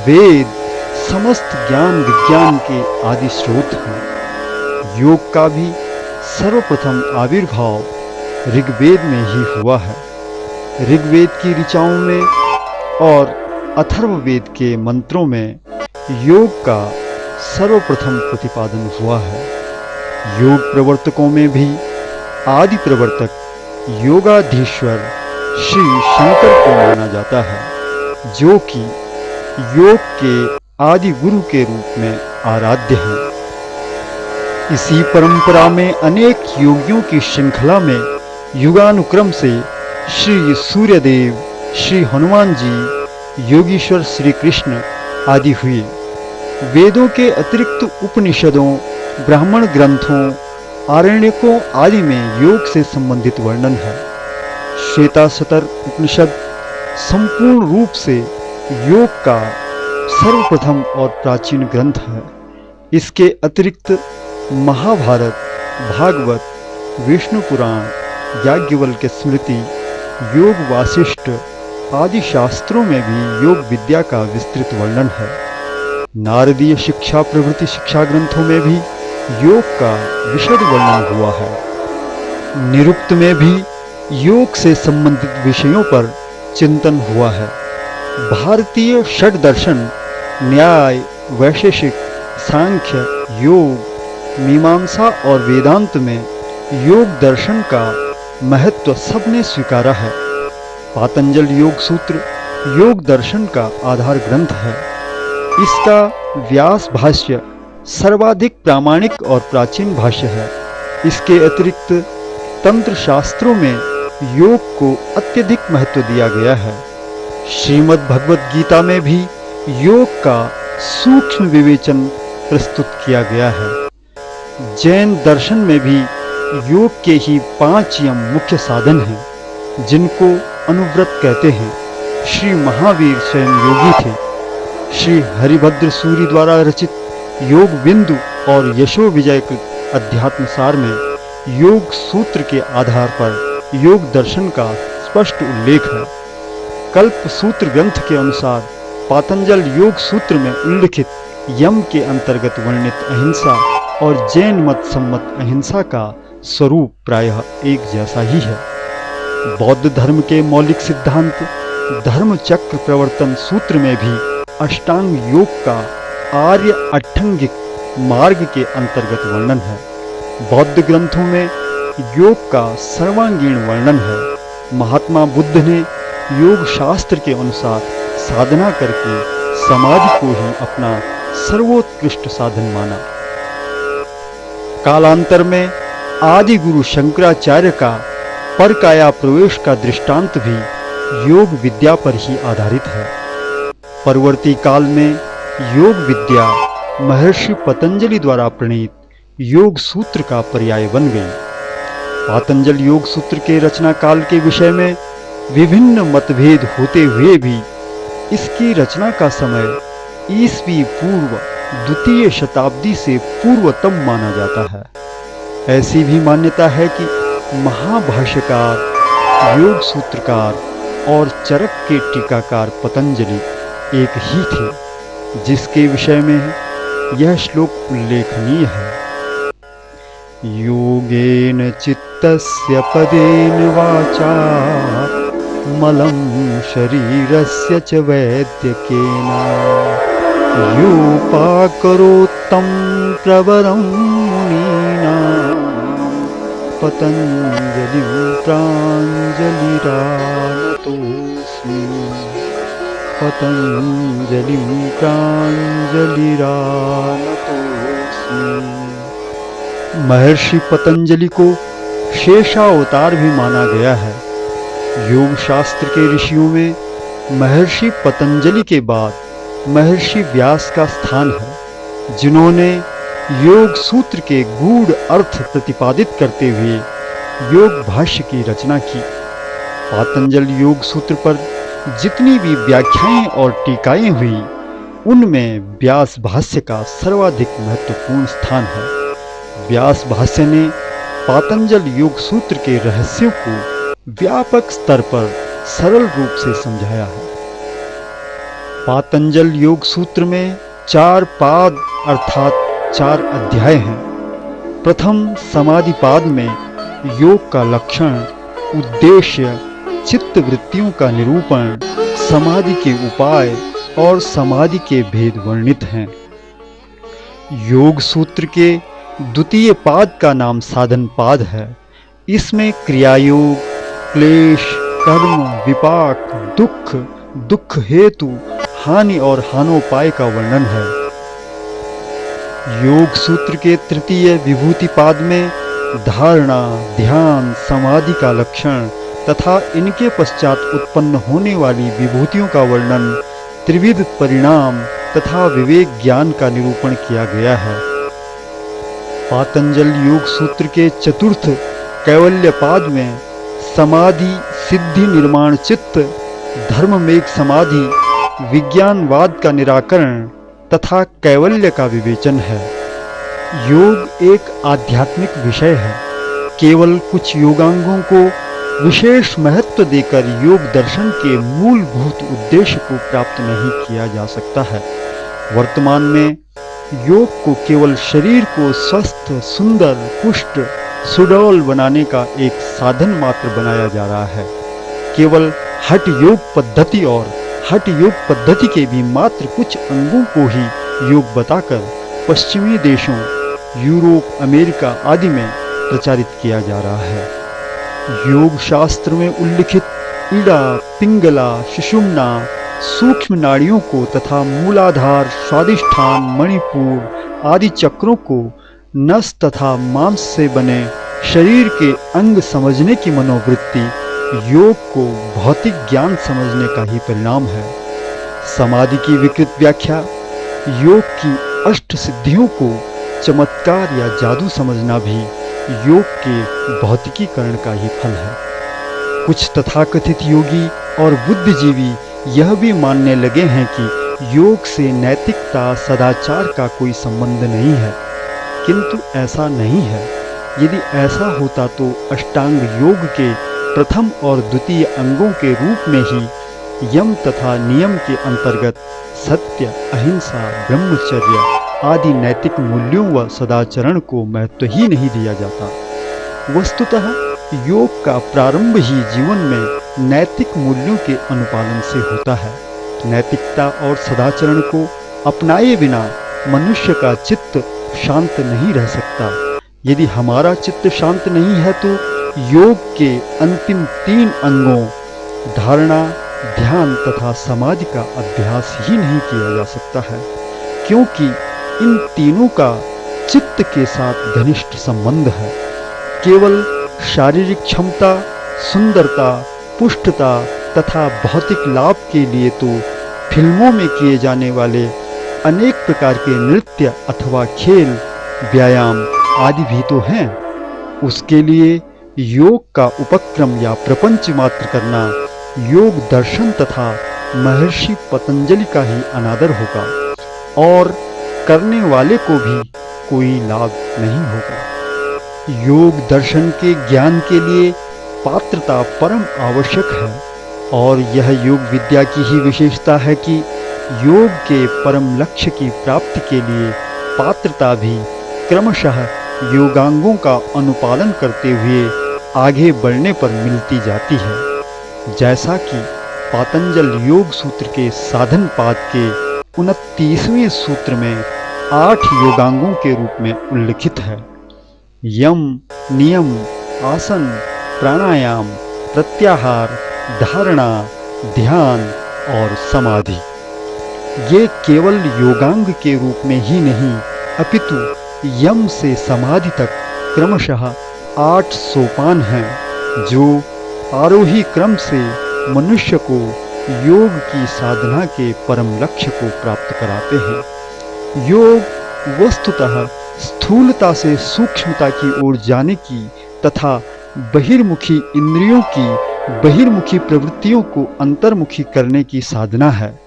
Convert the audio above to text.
वेद समस्त ज्ञान विज्ञान के आदि स्रोत हैं। योग का भी सर्वप्रथम आविर्भाव ऋग्वेद में ही हुआ है। ऋग्वेद की ऋचाओं में और अथर्ववेद के मंत्रों में योग का सर्वप्रथम प्रतिपादन हुआ है। योग प्रवर्तकों में भी आदि प्रवर्तक योगाधीश्वर श्री शंकर को माना जाता है, जो कि योग के आदि गुरु के रूप में आराध्य हैं। इसी परंपरा में अनेक योगियों की श्रृंखला में युगानुक्रम से श्री सूर्यदेव, श्री हनुमान जी, योगीश्वर श्री कृष्ण आदि हुए। वेदों के अतिरिक्त उपनिषदों, ब्राह्मण ग्रंथों, आरण्यकों आदि में योग से संबंधित वर्णन है। श्वेताशतर उपनिषद संपूर्ण रूप से योग का सर्वप्रथम और प्राचीन ग्रंथ है। इसके अतिरिक्त महाभारत, भागवत, विष्णु पुराण, याज्ञवल्क्य स्मृति, योग वासिष्ठ आदि शास्त्रों में भी योग विद्या का विस्तृत वर्णन है। नारदीय शिक्षा प्रभृति शिक्षा ग्रंथों में भी योग का विशद वर्णन हुआ है। निरुक्त में भी योग से संबंधित विषयों पर चिंतन हुआ है। भारतीय षड दर्शन, न्याय, वैशेषिक, सांख्य, योग, मीमांसा और वेदांत में योग दर्शन का महत्व सबने स्वीकारा है। पातंजल योग सूत्र योग दर्शन का आधार ग्रंथ है। इसका व्यास भाष्य सर्वाधिक प्रामाणिक और प्राचीन भाष्य है। इसके अतिरिक्त तंत्र शास्त्रों में योग को अत्यधिक महत्व दिया गया है। श्रीमद् भगवद गीता में भी योग का सूक्ष्म विवेचन प्रस्तुत किया गया है। जैन दर्शन में भी योग के ही 5 यम मुख्य साधन हैं, जिनको अनुव्रत कहते हैं। श्री महावीर स्वयं योगी थे। श्री हरिभद्र सूरी द्वारा रचित योग बिंदु और यशो विजयकृत अध्यात्मसार में योग सूत्र के आधार पर योग दर्शन का स्पष्ट उल्लेख है। कल्प सूत्र ग्रंथ के अनुसार पातंजल योग सूत्र में उल्लिखित यम के अंतर्गत वर्णित अहिंसा और जैन मत सम्मत अहिंसा का स्वरूप प्रायः एक जैसा ही है। बौद्ध धर्म के मौलिक सिद्धांत धर्म चक्र प्रवर्तन सूत्र में भी अष्टांग योग का आर्य अष्टांगिक मार्ग के अंतर्गत वर्णन है। बौद्ध ग्रंथों में योग का सर्वांगीण वर्णन है। महात्मा बुद्ध ने योग शास्त्र के अनुसार साधना करके समाधि को ही अपना सर्वोत्कृष्ट साधन माना। कालांतर में आदि गुरु शंकराचार्य का परकाया प्रवेश का दृष्टांत भी योग विद्या पर ही आधारित है। परवर्ती काल में योग विद्या महर्षि पतंजलि द्वारा प्रणीत योग सूत्र का पर्याय बन गई। पातंजल योग सूत्र के रचना काल के विषय में विभिन्न मतभेद होते हुए भी इसकी रचना का समय ईसवी पूर्व 2वीं शताब्दी से पूर्वतम माना जाता है। ऐसी भी मान्यता है कि महाभाष्यकार, योग सूत्रकार और चरक के टीकाकार पतंजलि एक ही थे, जिसके विषय में यह श्लोक उल्लेखनीय है। योगेन चित्तस्य पदेन वाचा मलं शरीरस्य च वैद्यकेन योपाकरोत्तं प्रवरं मुनीनां पतंजलिं प्राञ्जलिरानतोऽस्मि पतंजलिं प्राञ्जलिरानतोऽस्मि। महर्षि पतंजलि को शेषावतार भी माना गया है। योग शास्त्र के ऋषियों में महर्षि पतंजलि के बाद महर्षि व्यास का स्थान है, जिन्होंने योग सूत्र के गूढ़ अर्थ प्रतिपादित करते हुए योग भाष्य की रचना की। पातंजल योग सूत्र पर जितनी भी व्याख्याएं और टीकाएं हुई, उनमें व्यास भाष्य का सर्वाधिक महत्वपूर्ण स्थान है। व्यास भाष्य ने पातंजल योग सूत्र के रहस्यों को व्यापक स्तर पर सरल रूप से समझाया है। पातंजल योग सूत्र में 4 पाद अर्थात 4 अध्याय हैं। प्रथम समाधि पाद में योग का लक्षण, उद्देश्य, चित्त वृत्तियों का निरूपण, समाधि के उपाय और समाधि के भेद वर्णित हैं। योग सूत्र के द्वितीय पाद का नाम साधन पाद है। इसमें क्रियायोग, क्लेश, कर्म, विपाक, दुख, दुख हेतु, हानि और हानोपाय का वर्णन है। योग सूत्र के तृतीय विभूति पाद में धारणा, ध्यान, समाधि का लक्षण तथा इनके पश्चात उत्पन्न होने वाली विभूतियों का वर्णन, त्रिविध परिणाम तथा विवेक ज्ञान का निरूपण किया गया है। पातंजल योग सूत्र के चतुर्थ कैवल्य पाद में समाधि, सिद्धि, निर्माण चित्त, धर्ममेघ समाधि, विज्ञानवाद का निराकरण तथा कैवल्य का विवेचन है। योग एक आध्यात्मिक विषय है। केवल कुछ योगांगों को विशेष महत्व देकर योग दर्शन के मूलभूत उद्देश्य को प्राप्त नहीं किया जा सकता है। वर्तमान में योग को केवल शरीर को स्वस्थ, सुंदर, पुष्ट, सुडौल बनाने का एक साधन मात्र बनाया जा रहा है। केवल हठ योग पद्धति और हठ योग पद्धति के भी मात्र कुछ अंगों को ही योग बताकर पश्चिमी देशों, यूरोप, अमेरिका आदि में प्रचारित किया जा रहा है। योग शास्त्र में उल्लिखित इड़ा, पिंगला, सुषुम्ना, सूक्ष्म नाड़ियों को तथा मूलाधार, स्वादिष्ठान, मणिपुर आदि चक्रों को नस तथा मांस से बने शरीर के अंग समझने की मनोवृत्ति योग को भौतिक ज्ञान समझने का ही परिणाम है। समाधि की विकृत व्याख्या योग की अष्ट सिद्धियों को चमत्कार या जादू समझना भी योग के भौतिकीकरण का ही फल है। कुछ तथाकथित योगी और बुद्धिजीवी यह भी मानने लगे हैं कि योग से नैतिकता, सदाचार का कोई संबंध नहीं है, किंतु ऐसा नहीं है। यदि ऐसा होता तो अष्टांग योग के प्रथम और द्वितीय अंगों के रूप में ही यम तथा नियम के अंतर्गत सत्य, अहिंसा, ब्रह्मचर्य आदि नैतिक मूल्यों व सदाचरण को महत्व ही नहीं दिया जाता। वस्तुतः योग का प्रारंभ ही जीवन में नैतिक मूल्यों के अनुपालन से होता है। नैतिकता और सदाचरण को अपनाए बिना मनुष्य का चित्त शांत नहीं रह सकता। यदि हमारा चित्त शांत नहीं है तो योग के अंतिम 3 अंगों धारणा, ध्यान तथा समाधि का अभ्यास ही नहीं किया जा सकता है, क्योंकि इन तीनों का चित्त के साथ घनिष्ठ संबंध है। केवल शारीरिक क्षमता, सुंदरता, पुष्टता तथा भौतिक लाभ के लिए तो फिल्मों में किए जाने वाले अनेक प्रकार के नृत्य अथवा खेल, व्यायाम आदि भी तो हैं। उसके लिए योग का उपक्रम या प्रपंच मात्र करना योग दर्शन तथा महर्षि पतंजलि का ही अनादर होगा और करने वाले को भी कोई लाभ नहीं होगा। योग दर्शन के ज्ञान के लिए पात्रता परम आवश्यक है और यह योग विद्या की ही विशेषता है कि योग के परम लक्ष्य की प्राप्ति के लिए पात्रता भी क्रमशः योगांगों का अनुपालन करते हुए आगे बढ़ने पर मिलती जाती है। जैसा कि पातंजल योग सूत्र के साधन पाद के 29वें सूत्र में 8 योगांगों के रूप में उल्लिखित है। यम, नियम, आसन, प्राणायाम, प्रत्याहार, धारणा, ध्यान और समाधि। ये केवल योगांग के रूप में ही नहीं अपितु यम से समाधि तक क्रमशः 8 सोपान हैं जो आरोही क्रम से मनुष्य को योग की साधना के परम लक्ष्य को प्राप्त कराते हैं। योग वस्तुतः स्थूलता से सूक्ष्मता की ओर जाने की तथा बहिर्मुखी इंद्रियों की बहिर्मुखी प्रवृत्तियों को अंतर्मुखी करने की साधना है।